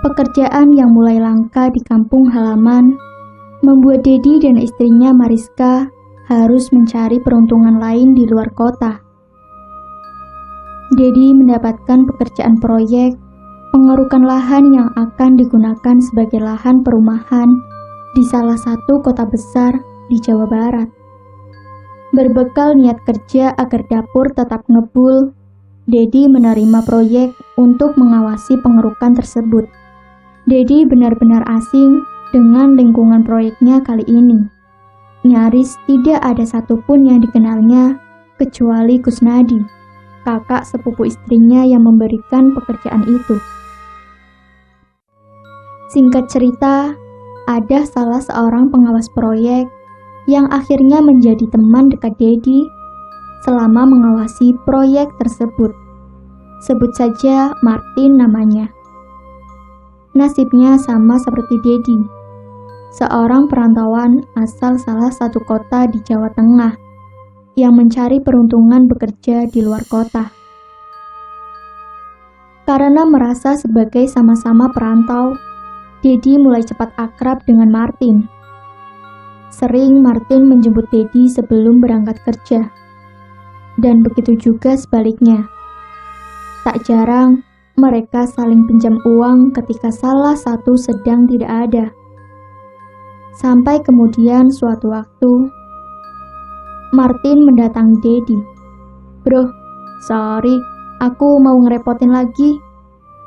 Pekerjaan yang mulai langka di kampung halaman membuat Dedi dan istrinya Mariska harus mencari peruntungan lain di luar kota. Dedi mendapatkan pekerjaan proyek pengerukan lahan yang akan digunakan sebagai lahan perumahan di salah satu kota besar di Jawa Barat. Berbekal niat kerja agar dapur tetap ngebul, Dedi menerima proyek untuk mengawasi pengerukan tersebut. Dedi benar-benar asing dengan lingkungan proyeknya kali ini. Nyaris tidak ada satupun yang dikenalnya kecuali Kusnadi, kakak sepupu istrinya yang memberikan pekerjaan itu. Singkat cerita, ada salah seorang pengawas proyek yang akhirnya menjadi teman dekat Dedi selama mengawasi proyek tersebut. Sebut saja Martin namanya. Nasibnya sama seperti Dedi, seorang perantauan asal salah satu kota di Jawa Tengah yang mencari peruntungan bekerja di luar kota. Karena merasa sebagai sama-sama perantau, Dedi mulai cepat akrab dengan Martin. Sering Martin menjemput Dedi sebelum berangkat kerja, dan begitu juga sebaliknya. Tak jarang mereka saling pinjam uang ketika salah satu sedang tidak ada. Sampai kemudian suatu waktu, Martin mendatangi Dedi. "Bro, sorry, aku mau ngerepotin lagi."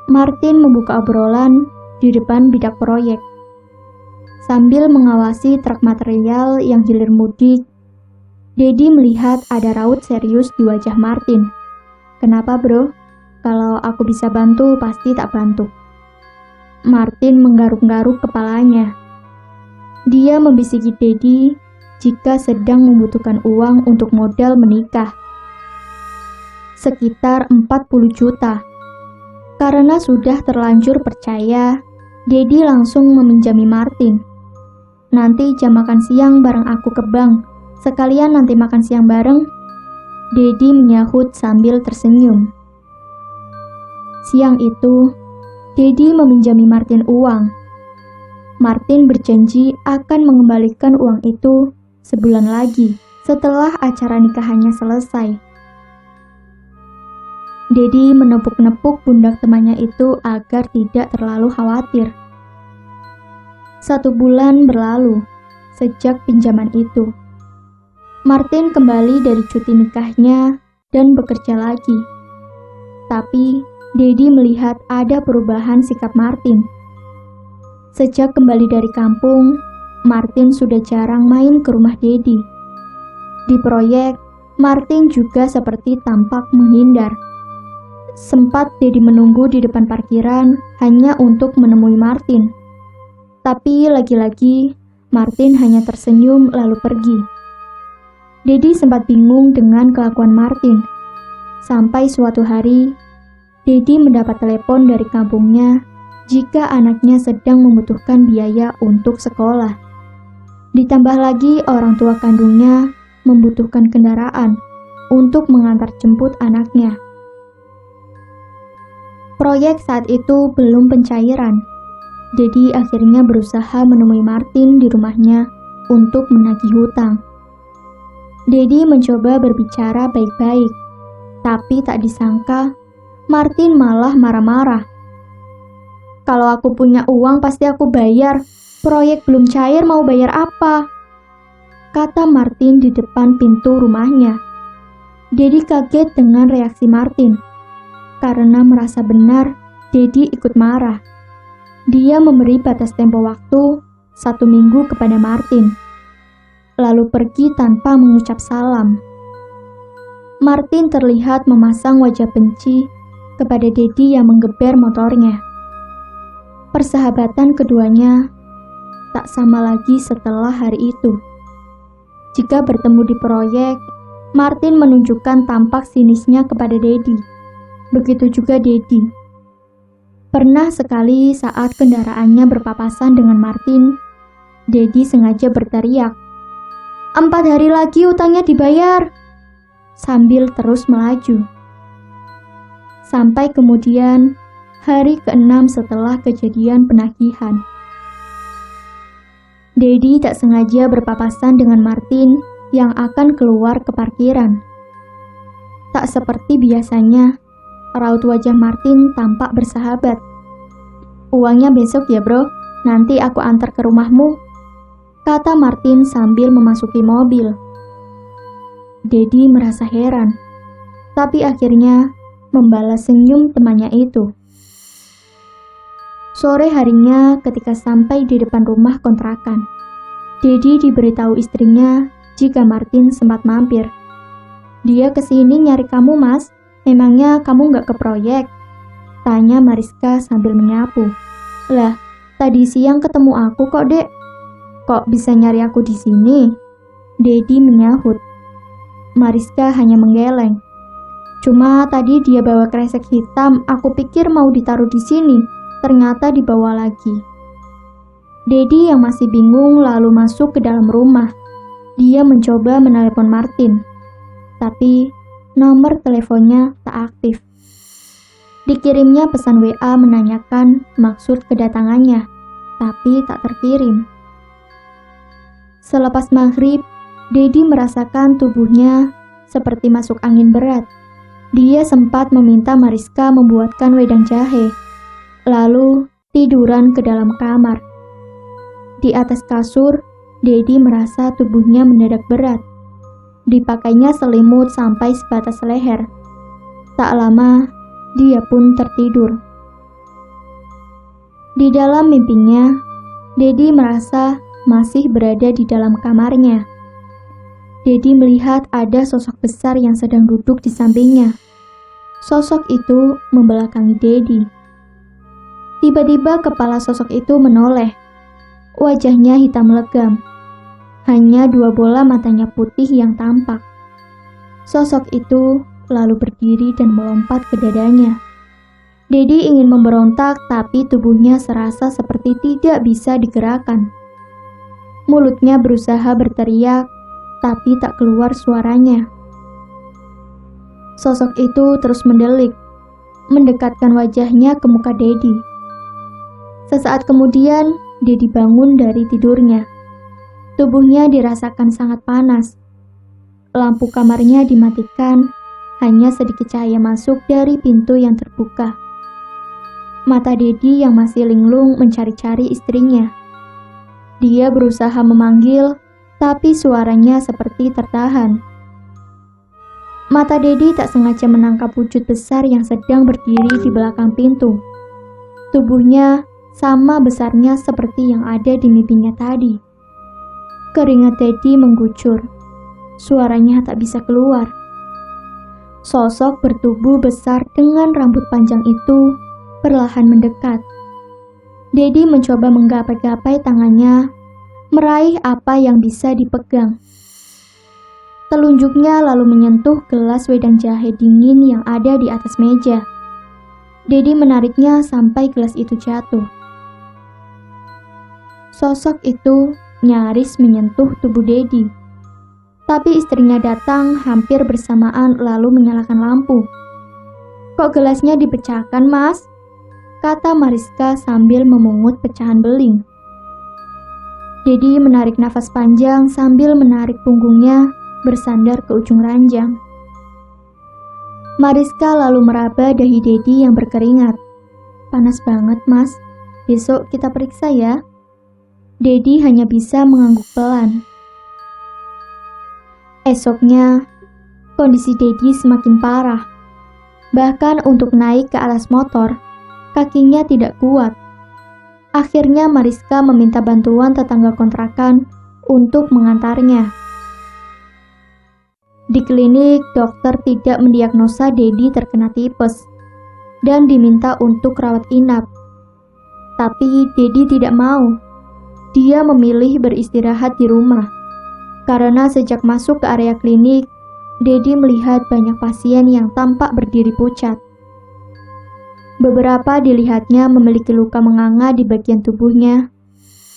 Martin membuka obrolan di depan bidak proyek. Sambil mengawasi truk material yang hilir mudik, Dedi melihat ada raut serius di wajah Martin. "Kenapa bro? Kalau aku bisa bantu, pasti tak bantu." Martin menggaruk-garuk kepalanya. Dia membisiki Dedi jika sedang membutuhkan uang untuk modal menikah. Sekitar 40 juta. Karena sudah terlanjur percaya, Dedi langsung meminjami Martin. "Nanti jam makan siang bareng aku ke bank. Sekalian nanti makan siang bareng." Dedi menyahut sambil tersenyum. Siang itu, Dedi meminjami Martin uang. Martin berjanji akan mengembalikan uang itu sebulan lagi setelah acara nikahannya selesai. Dedi menepuk-nepuk pundak temannya itu agar tidak terlalu khawatir. 1 bulan berlalu sejak pinjaman itu. Martin kembali dari cuti nikahnya dan bekerja lagi. Tapi Dedi melihat ada perubahan sikap Martin. Sejak kembali dari kampung, Martin sudah jarang main ke rumah Dedi. Di proyek, Martin juga seperti tampak menghindar. Sempat Dedi menunggu di depan parkiran hanya untuk menemui Martin. Tapi lagi-lagi, Martin hanya tersenyum lalu pergi. Dedi sempat bingung dengan kelakuan Martin. Sampai suatu hari, Dedi mendapat telepon dari kampungnya jika anaknya sedang membutuhkan biaya untuk sekolah. Ditambah lagi orang tua kandungnya membutuhkan kendaraan untuk mengantar jemput anaknya. Proyek saat itu belum pencairan. Dedi akhirnya berusaha menemui Martin di rumahnya untuk menagih hutang. Dedi mencoba berbicara baik-baik, tapi tak disangka Martin malah marah-marah. "Kalau aku punya uang pasti aku bayar. Proyek belum cair mau bayar apa?" kata Martin di depan pintu rumahnya. Dedi kaget dengan reaksi Martin. Karena merasa benar, Dedi ikut marah. Dia memberi batas tempo waktu 1 minggu kepada Martin, lalu pergi tanpa mengucap salam. Martin terlihat memasang wajah benci kepada Dedi yang menggeber motornya. Persahabatan keduanya tak sama lagi setelah hari itu. Jika bertemu di proyek, Martin menunjukkan tampak sinisnya kepada Dedi. Begitu juga Dedi. Pernah sekali saat kendaraannya berpapasan dengan Martin, Dedi sengaja berteriak, "4 hari lagi utangnya dibayar!" sambil terus melaju. Sampai kemudian hari ke-6 setelah kejadian penagihan. Dedi tak sengaja berpapasan dengan Martin yang akan keluar ke parkiran. Tak seperti biasanya, raut wajah Martin tampak bersahabat. "Uangnya besok ya bro, nanti aku antar ke rumahmu," kata Martin sambil memasuki mobil. Dedi merasa heran, tapi akhirnya membalas senyum temannya itu. Sore harinya ketika sampai di depan rumah kontrakan, Dedi diberitahu istrinya jika Martin sempat mampir. "Dia kesini nyari kamu mas, memangnya kamu nggak ke proyek?" tanya Mariska sambil menyapu. "Lah, tadi siang ketemu aku kok dek. Kok bisa nyari aku di sini?" Dedi menyahut. Mariska hanya menggeleng. "Cuma tadi dia bawa kresek hitam, aku pikir mau ditaruh di sini, ternyata dibawa lagi." Dedi yang masih bingung lalu masuk ke dalam rumah. Dia mencoba menelepon Martin, tapi nomor teleponnya tak aktif. Dikirimnya pesan WA menanyakan maksud kedatangannya, tapi tak terkirim. Selepas maghrib, Dedi merasakan tubuhnya seperti masuk angin berat. Dia sempat meminta Mariska membuatkan wedang jahe, lalu tiduran ke dalam kamar. Di atas kasur, Dedi merasa tubuhnya mendadak berat. Dipakainya selimut sampai sebatas leher. Tak lama, dia pun tertidur. Di dalam mimpinya, Dedi merasa masih berada di dalam kamarnya. Dedi melihat ada sosok besar yang sedang duduk di sampingnya. Sosok itu membelakangi Dedi. Tiba-tiba kepala sosok itu menoleh. Wajahnya hitam legam. Hanya 2 bola matanya putih yang tampak. Sosok itu lalu berdiri dan melompat ke dadanya. Dedi ingin memberontak, tapi tubuhnya serasa seperti tidak bisa digerakkan. Mulutnya berusaha berteriak, tapi tak keluar suaranya. Sosok itu terus mendelik, mendekatkan wajahnya ke muka Dedi. Sesaat kemudian, Dedi bangun dari tidurnya. Tubuhnya dirasakan sangat panas. Lampu kamarnya dimatikan, hanya sedikit cahaya masuk dari pintu yang terbuka. Mata Dedi yang masih linglung mencari-cari istrinya. Dia berusaha memanggil, tapi suaranya seperti tertahan. Mata Dedi tak sengaja menangkap wujud besar yang sedang berdiri di belakang pintu. Tubuhnya sama besarnya seperti yang ada di mimpinya tadi. Keringat Dedi menggucur. Suaranya tak bisa keluar. Sosok bertubuh besar dengan rambut panjang itu perlahan mendekat. Dedi mencoba menggapai-gapai tangannya, meraih apa yang bisa dipegang. Telunjuknya lalu menyentuh gelas wedang jahe dingin yang ada di atas meja. Dedi menariknya sampai gelas itu jatuh. Sosok itu nyaris menyentuh tubuh Dedi. Tapi istrinya datang hampir bersamaan lalu menyalakan lampu. "Kok gelasnya dipecahkan, Mas?" kata Mariska sambil memungut pecahan beling. Dedi menarik nafas panjang sambil menarik punggungnya bersandar ke ujung ranjang. Mariska lalu meraba dahi Dedi yang berkeringat. "Panas banget, Mas. Besok kita periksa ya." Dedi hanya bisa mengangguk pelan. Esoknya, kondisi Dedi semakin parah. Bahkan untuk naik ke atas motor, kakinya tidak kuat. Akhirnya Mariska meminta bantuan tetangga kontrakan untuk mengantarnya. Di klinik, dokter tidak mendiagnosa Dedi terkena tipes dan diminta untuk rawat inap. Tapi Dedi tidak mau. Dia memilih beristirahat di rumah. Karena sejak masuk ke area klinik, Dedi melihat banyak pasien yang tampak berdiri pucat. Beberapa dilihatnya memiliki luka menganga di bagian tubuhnya,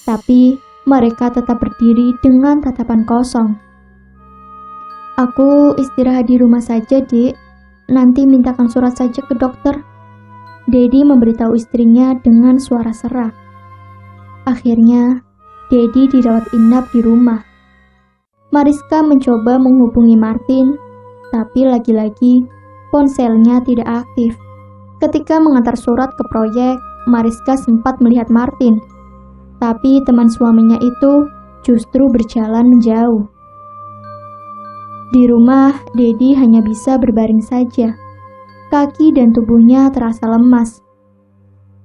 tapi mereka tetap berdiri dengan tatapan kosong. "Aku istirahat di rumah saja, Dek. Nanti mintakan surat saja ke dokter," Dedi memberitahu istrinya dengan suara serak. Akhirnya, Dedi dirawat inap di rumah. Mariska mencoba menghubungi Martin, tapi lagi-lagi ponselnya tidak aktif. Ketika mengantar surat ke proyek, Mariska sempat melihat Martin, tapi teman suaminya itu justru berjalan menjauh. Di rumah, Dedi hanya bisa berbaring saja. Kaki dan tubuhnya terasa lemas.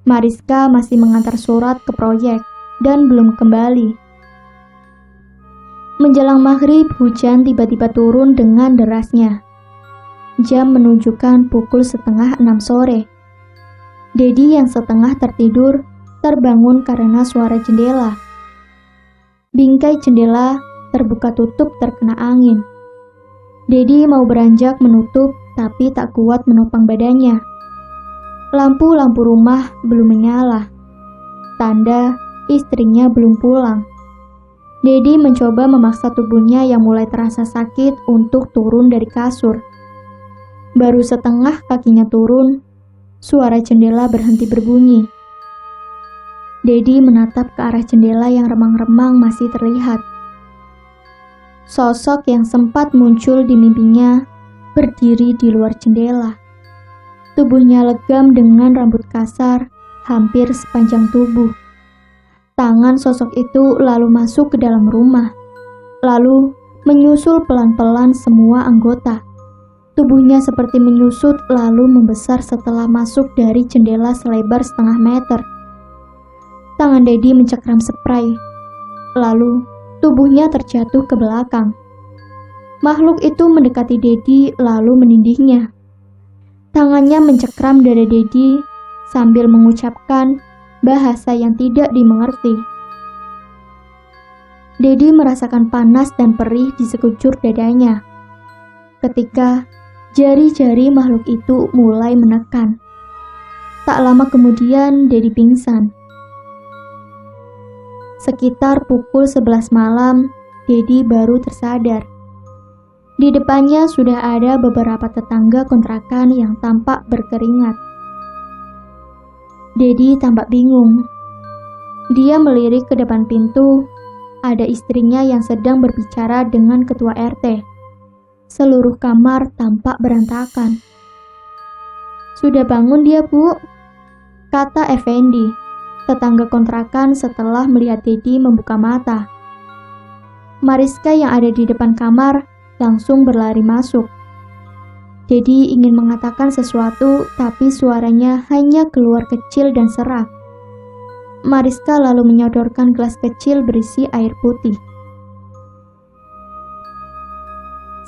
Mariska masih mengantar surat ke proyek dan belum kembali. Menjelang maghrib, hujan tiba-tiba turun dengan derasnya. Jam menunjukkan pukul 5:30 sore. Dedi yang setengah tertidur terbangun karena suara jendela. Bingkai jendela terbuka tutup terkena angin. Dedi mau beranjak menutup, tapi tak kuat menopang badannya. Lampu-lampu rumah belum menyala. Tanda istrinya belum pulang. Dedi mencoba memaksa tubuhnya yang mulai terasa sakit untuk turun dari kasur. Baru setengah kakinya turun, suara jendela berhenti berbunyi. Dedi menatap ke arah jendela yang remang-remang masih terlihat. Sosok yang sempat muncul di mimpinya berdiri di luar jendela. Tubuhnya legam dengan rambut kasar, hampir sepanjang tubuh. Tangan sosok itu lalu masuk ke dalam rumah, lalu menyusul pelan-pelan semua anggota. Tubuhnya seperti menyusut lalu membesar setelah masuk dari jendela selebar 1/2 meter. Tangan Dedi mencekram spray, lalu tubuhnya terjatuh ke belakang. Makhluk itu mendekati Dedi lalu menindihnya. Tangannya mencekram dada Dedi sambil mengucapkan bahasa yang tidak dimengerti. Dedi merasakan panas dan perih di sekujur dadanya ketika jari-jari makhluk itu mulai menekan. Tak lama kemudian Dedi pingsan. Sekitar pukul 11 malam, Dedi baru tersadar. Di depannya sudah ada beberapa tetangga kontrakan yang tampak berkeringat. Dedi tampak bingung. Dia melirik ke depan pintu, ada istrinya yang sedang berbicara dengan ketua RT. Seluruh kamar tampak berantakan. "Sudah bangun dia, Bu," kata Effendi, tetangga kontrakan setelah melihat Dedi membuka mata. Mariska yang ada di depan kamar langsung berlari masuk. Dedi ingin mengatakan sesuatu, tapi suaranya hanya keluar kecil dan serak. Mariska lalu menyodorkan gelas kecil berisi air putih.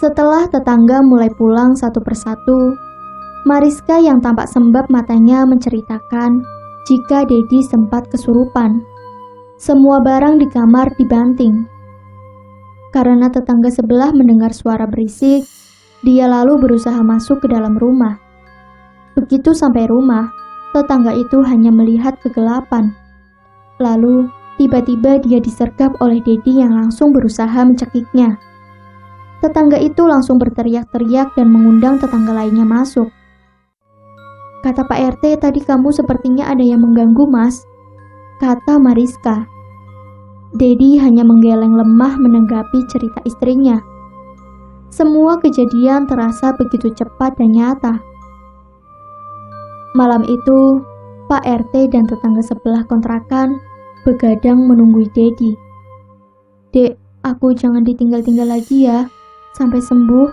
Setelah tetangga mulai pulang satu persatu, Mariska yang tampak sembab matanya menceritakan jika Dedi sempat kesurupan. Semua barang di kamar dibanting. Karena tetangga sebelah mendengar suara berisik, dia lalu berusaha masuk ke dalam rumah. Begitu sampai rumah, tetangga itu hanya melihat kegelapan. Lalu, tiba-tiba dia disergap oleh Dedi yang langsung berusaha mencekiknya. Tetangga itu langsung berteriak-teriak dan mengundang tetangga lainnya masuk. "Kata Pak RT, tadi kamu sepertinya ada yang mengganggu, Mas," kata Mariska. Dedi hanya menggeleng lemah menanggapi cerita istrinya. Semua kejadian terasa begitu cepat dan nyata. Malam itu, Pak RT dan tetangga sebelah kontrakan begadang menunggu Dedi. "Dek, aku jangan ditinggal-tinggal lagi ya, sampai sembuh,"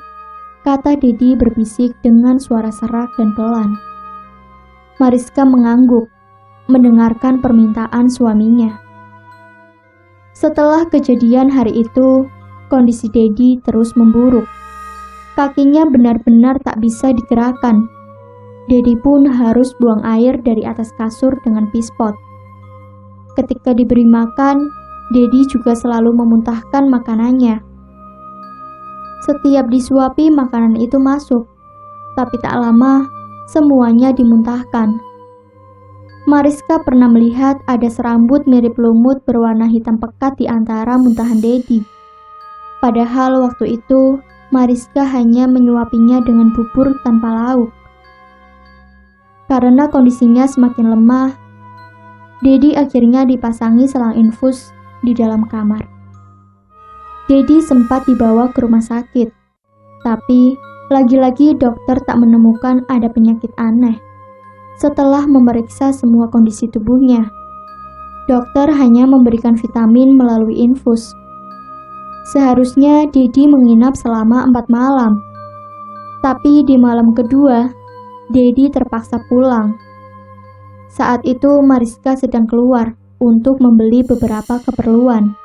kata Dedi berbisik dengan suara serak dan pelan. Mariska mengangguk, mendengarkan permintaan suaminya. Setelah kejadian hari itu, kondisi Dedi terus memburuk. Kakinya benar-benar tak bisa digerakkan. Dedi pun harus buang air dari atas kasur dengan pispot. Ketika diberi makan, Dedi juga selalu memuntahkan makanannya. Setiap disuapi makanan itu masuk, tapi tak lama semuanya dimuntahkan. Mariska pernah melihat ada serambut mirip lumut berwarna hitam pekat di antara muntahan Dedi. Padahal waktu itu Mariska hanya menyuapinya dengan bubur tanpa lauk. Karena kondisinya semakin lemah, Dedi akhirnya dipasangi selang infus di dalam kamar. Dedi sempat dibawa ke rumah sakit, tapi lagi-lagi dokter tak menemukan ada penyakit aneh. Setelah memeriksa semua kondisi tubuhnya, dokter hanya memberikan vitamin melalui infus. Seharusnya Dedi menginap selama 4 malam, tapi di malam kedua, Dedi terpaksa pulang. Saat itu Mariska sedang keluar untuk membeli beberapa keperluan.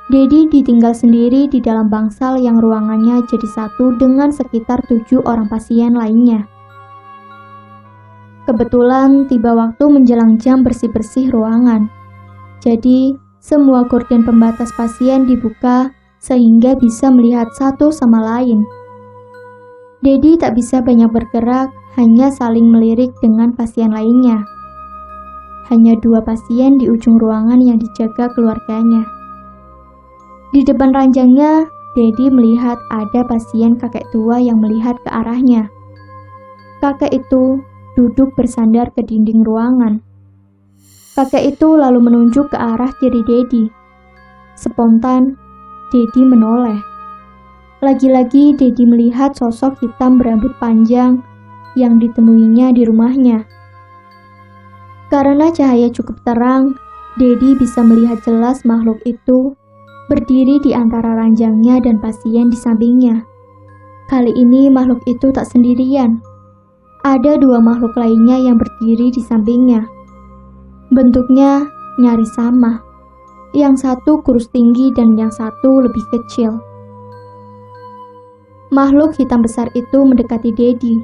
Dedi ditinggal sendiri di dalam bangsal yang ruangannya jadi satu dengan sekitar 7 orang pasien lainnya. Kebetulan tiba waktu menjelang jam bersih-bersih ruangan. Jadi, semua gorden pembatas pasien dibuka sehingga bisa melihat satu sama lain. Dedi tak bisa banyak bergerak, hanya saling melirik dengan pasien lainnya. Hanya 2 pasien di ujung ruangan yang dijaga keluarganya. Di depan ranjangnya, Dedi melihat ada pasien kakek tua yang melihat ke arahnya. Kakek itu duduk bersandar ke dinding ruangan. Kakek itu lalu menunjuk ke arah kiri Dedi. Spontan, Dedi menoleh. Lagi-lagi Dedi melihat sosok hitam berambut panjang yang ditemuinya di rumahnya. Karena cahaya cukup terang, Dedi bisa melihat jelas makhluk itu berdiri di antara ranjangnya dan pasien di sampingnya. Kali ini makhluk itu tak sendirian. Ada 2 makhluk lainnya yang berdiri di sampingnya. Bentuknya nyaris sama. Yang satu kurus tinggi dan yang satu lebih kecil. Makhluk hitam besar itu mendekati Dedi.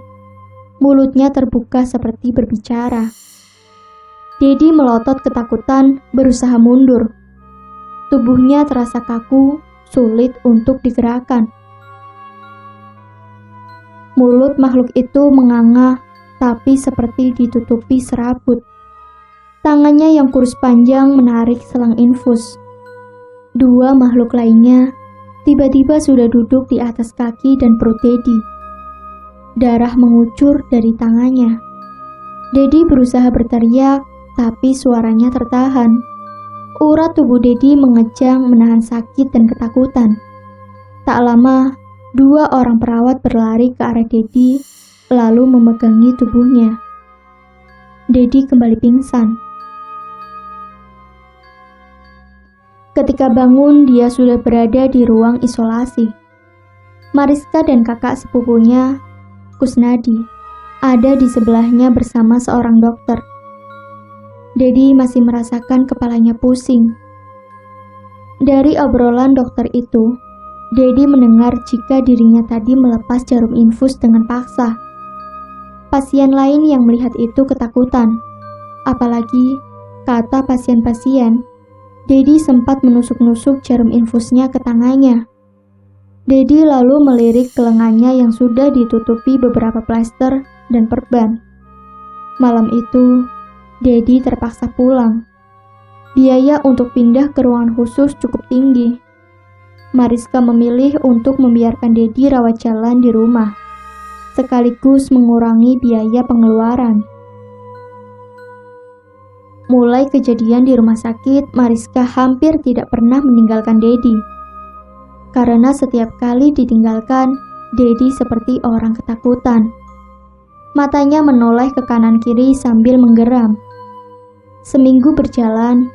Mulutnya terbuka seperti berbicara. Dedi melotot ketakutan, berusaha mundur. Tubuhnya terasa kaku, sulit untuk digerakkan. Mulut makhluk itu menganga, tapi seperti ditutupi serabut. Tangannya yang kurus panjang menarik selang infus. 2 makhluk lainnya tiba-tiba sudah duduk di atas kaki dan perut Dedi. Darah mengucur dari tangannya. Dedi berusaha berteriak, tapi suaranya tertahan. Urat tubuh Dedi mengejang menahan sakit dan ketakutan. Tak lama, 2 orang perawat berlari ke arah Dedi, lalu memegangi tubuhnya. Dedi kembali pingsan. Ketika bangun, dia sudah berada di ruang isolasi. Mariska dan kakak sepupunya, Kusnadi, ada di sebelahnya bersama seorang dokter. Dedi masih merasakan kepalanya pusing. Dari obrolan dokter itu, Dedi mendengar jika dirinya tadi melepas jarum infus dengan paksa. Pasien lain yang melihat itu ketakutan. Apalagi, kata pasien-pasien, Dedi sempat menusuk-nusuk jarum infusnya ke tangannya. Dedi lalu melirik ke lengannya yang sudah ditutupi beberapa plester dan perban. Malam itu, Dedi terpaksa pulang. Biaya untuk pindah ke ruangan khusus cukup tinggi. Mariska memilih untuk membiarkan Dedi rawat jalan di rumah, sekaligus mengurangi biaya pengeluaran. Mulai kejadian di rumah sakit, Mariska hampir tidak pernah meninggalkan Dedi. Karena setiap kali ditinggalkan, Dedi seperti orang ketakutan. Matanya menoleh ke kanan kiri sambil menggeram. Seminggu berjalan,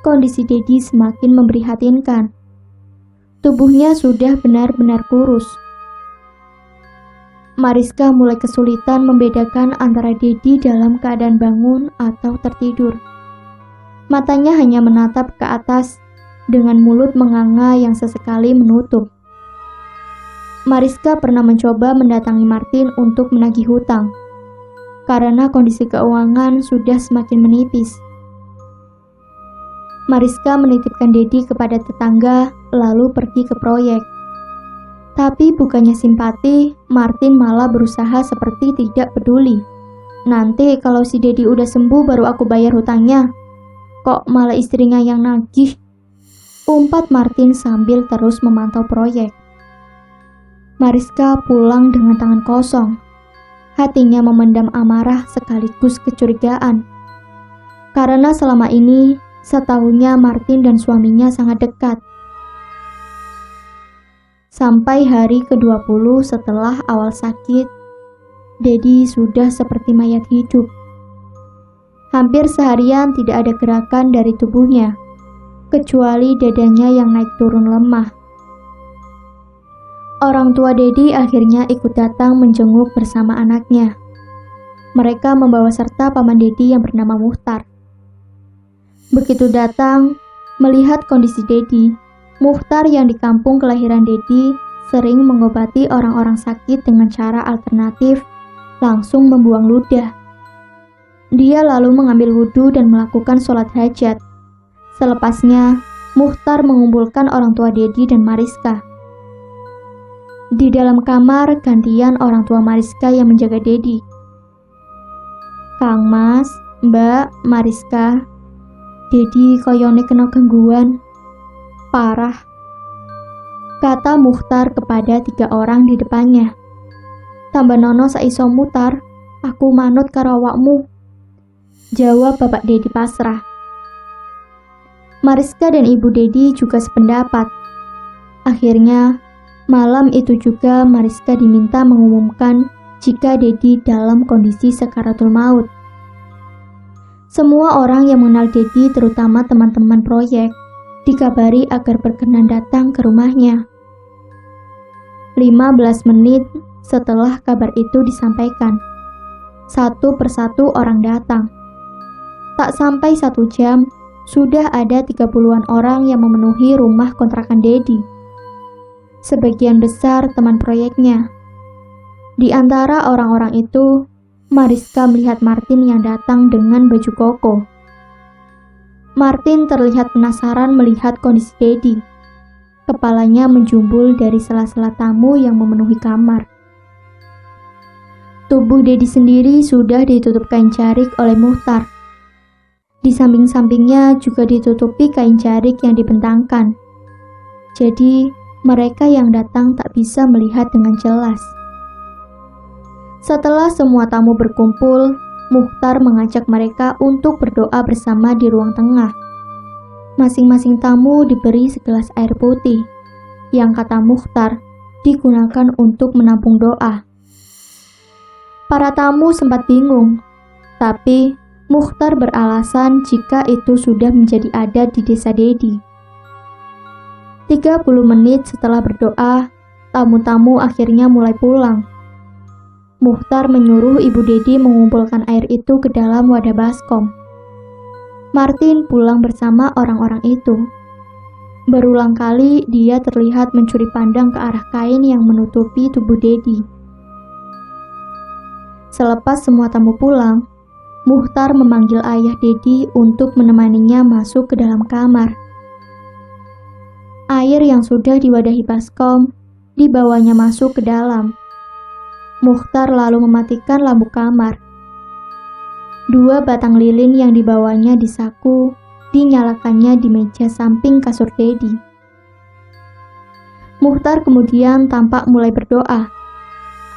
kondisi Dedi semakin memprihatinkan. Tubuhnya sudah benar-benar kurus. Mariska mulai kesulitan membedakan antara Dedi dalam keadaan bangun atau tertidur. Matanya hanya menatap ke atas dengan mulut menganga yang sesekali menutup. Mariska pernah mencoba mendatangi Martin untuk menagih hutang, karena kondisi keuangan sudah semakin menipis. Mariska menitipkan Dedi kepada tetangga, lalu pergi ke proyek. Tapi bukannya simpati, Martin malah berusaha seperti tidak peduli. Nanti kalau si Dedi udah sembuh baru aku bayar hutangnya. Kok malah istrinya yang nagih? Umpat Martin sambil terus memantau proyek. Mariska pulang dengan tangan kosong. Hatinya memendam amarah sekaligus kecurigaan. Karena selama ini, setahunya Martin dan suaminya sangat dekat. Sampai hari ke-20 setelah awal sakit, Dedi sudah seperti mayat hidup. Hampir seharian tidak ada gerakan dari tubuhnya, kecuali dadanya yang naik turun lemah. Orang tua Dedi akhirnya ikut datang menjenguk bersama anaknya. Mereka membawa serta paman Dedi yang bernama Muchtar. Begitu datang, melihat kondisi Dedi, Muchtar yang di kampung kelahiran Dedi sering mengobati orang-orang sakit dengan cara alternatif, langsung membuang ludah. Dia lalu mengambil wudhu dan melakukan sholat hajat. Selepasnya, Muchtar mengumpulkan orang tua Dedi dan Mariska. Di dalam kamar, gantian orang tua Mariska yang menjaga Dedi. "Kang Mas, Mbak, Mariska, Dedi koyone kena gangguan. Parah," kata Muchtar kepada 3 orang di depannya. "Tambah nono saiso mutar, aku manut karo awakmu," jawab Bapak Dedi pasrah. Mariska dan Ibu Dedi juga sependapat. Akhirnya, malam itu juga Mariska diminta mengumumkan jika Dedi dalam kondisi sakaratul maut. Semua orang yang mengenal Dedi, terutama teman-teman proyek, dikabari agar berkenan datang ke rumahnya. 15 menit setelah kabar itu disampaikan, satu persatu orang datang. Tak sampai 1 jam, sudah ada 30-an orang yang memenuhi rumah kontrakan Dedi. Sebagian besar teman proyeknya. Di antara orang-orang itu, Mariska melihat Martin yang datang dengan baju koko. Martin terlihat penasaran melihat kondisi Dedi. Kepalanya menjumbul dari sela-sela tamu yang memenuhi kamar. Tubuh Dedi sendiri sudah ditutup kain jarik oleh Muchtar. Di samping-sampingnya juga ditutupi kain jarik yang dibentangkan. Jadi, mereka yang datang tak bisa melihat dengan jelas. Setelah semua tamu berkumpul, Muchtar mengajak mereka untuk berdoa bersama di ruang tengah. Masing-masing tamu diberi segelas air putih, yang kata Muchtar digunakan untuk menampung doa. Para tamu sempat bingung, tapi Muchtar beralasan jika itu sudah menjadi adat di desa Dedi. 30 menit setelah berdoa, tamu-tamu akhirnya mulai pulang. Muchtar menyuruh Ibu Dedi mengumpulkan air itu ke dalam wadah baskom. Martin pulang bersama orang-orang itu. Berulang kali dia terlihat mencuri pandang ke arah kain yang menutupi tubuh Dedi. Selepas semua tamu pulang, Muchtar memanggil ayah Dedi untuk menemaninya masuk ke dalam kamar. Air yang sudah diwadahi baskom dibawanya masuk ke dalam. Muchtar lalu mematikan lampu kamar. 2 batang lilin yang dibawanya di saku dinyalakannya di meja samping kasur Dedi. Muchtar kemudian tampak mulai berdoa.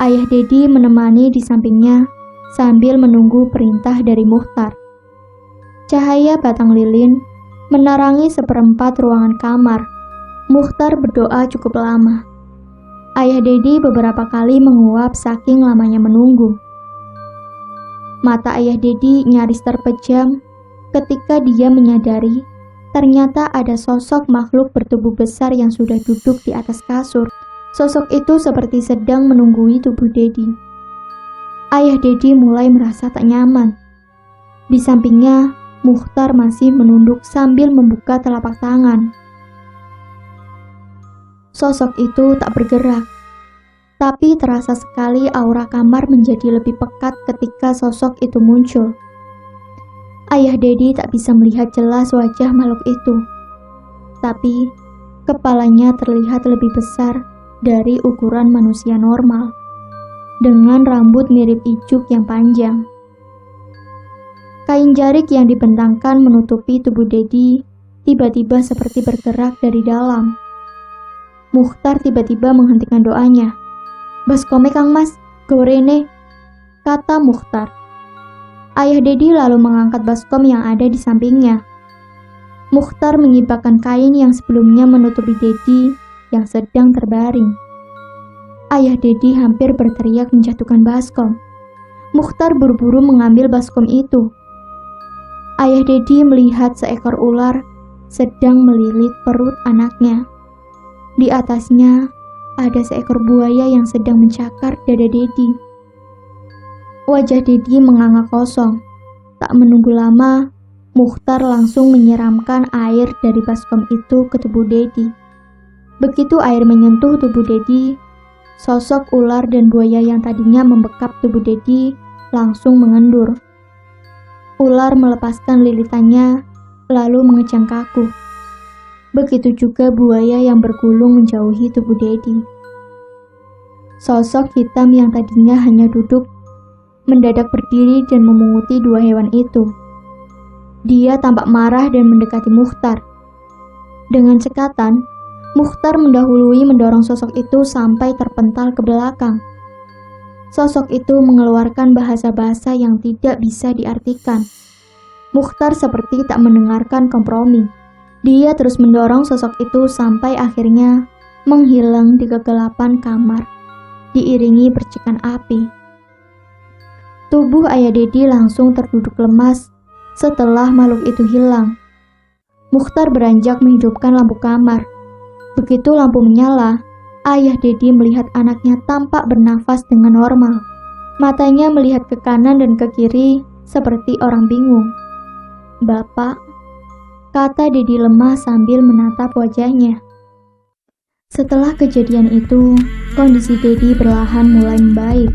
Ayah Dedi menemani di sampingnya sambil menunggu perintah dari Muchtar. Cahaya batang lilin menerangi seperempat ruangan kamar. Muchtar berdoa cukup lama. Ayah Dedi beberapa kali menguap saking lamanya menunggu. Mata ayah Dedi nyaris terpejam ketika dia menyadari ternyata ada sosok makhluk bertubuh besar yang sudah duduk di atas kasur. Sosok itu seperti sedang menunggui tubuh Dedi. Ayah Dedi mulai merasa tak nyaman. Di sampingnya, Muchtar masih menunduk sambil membuka telapak tangan. Sosok itu tak bergerak, tapi terasa sekali aura kamar menjadi lebih pekat ketika sosok itu muncul. Ayah Dedi tak bisa melihat jelas wajah makhluk itu, tapi kepalanya terlihat lebih besar dari ukuran manusia normal, dengan rambut mirip ijuk yang panjang. Kain jarik yang dibentangkan menutupi tubuh Dedi tiba-tiba seperti bergerak dari dalam. Muchtar tiba-tiba menghentikan doanya. "Baskome Kang Mas, gorene," kata Mukhtar. Ayah Dedi lalu mengangkat baskom yang ada di sampingnya. Mukhtar mengibahkan kain yang sebelumnya menutupi Dedi yang sedang terbaring. Ayah Dedi hampir berteriak menjatuhkan baskom. Mukhtar buru-buru mengambil baskom itu. Ayah Dedi melihat seekor ular sedang melilit perut anaknya. Di atasnya ada seekor buaya yang sedang mencakar dada Dedi. Wajah Dedi menganga kosong. Tak menunggu lama, Mukhtar langsung menyiramkan air dari baskom itu ke tubuh Dedi. Begitu air menyentuh tubuh Dedi, sosok ular dan buaya yang tadinya membekap tubuh Dedi langsung mengendur. Ular melepaskan lilitannya, lalu mengejang kaku. Begitu juga buaya yang bergulung menjauhi tubuh Dedi. Sosok hitam yang tadinya hanya duduk, mendadak berdiri dan memunguti dua hewan itu. Dia tampak marah dan mendekati Mukhtar. Dengan cekatan, Mukhtar mendahului mendorong sosok itu sampai terpental ke belakang. Sosok itu mengeluarkan bahasa-bahasa yang tidak bisa diartikan. Mukhtar seperti tak mendengarkan kompromi. Dia terus mendorong sosok itu sampai akhirnya menghilang di kegelapan kamar, diiringi percikan api. Tubuh ayah Dedi langsung terduduk lemas setelah makhluk itu hilang. Mukhtar beranjak menghidupkan lampu kamar. Begitu lampu menyala, ayah Dedi melihat anaknya tampak bernafas dengan normal. Matanya melihat ke kanan dan ke kiri seperti orang bingung. "Bapak," kata Dedi lemah sambil menatap wajahnya. Setelah kejadian itu, kondisi Dedi perlahan mulai membaik.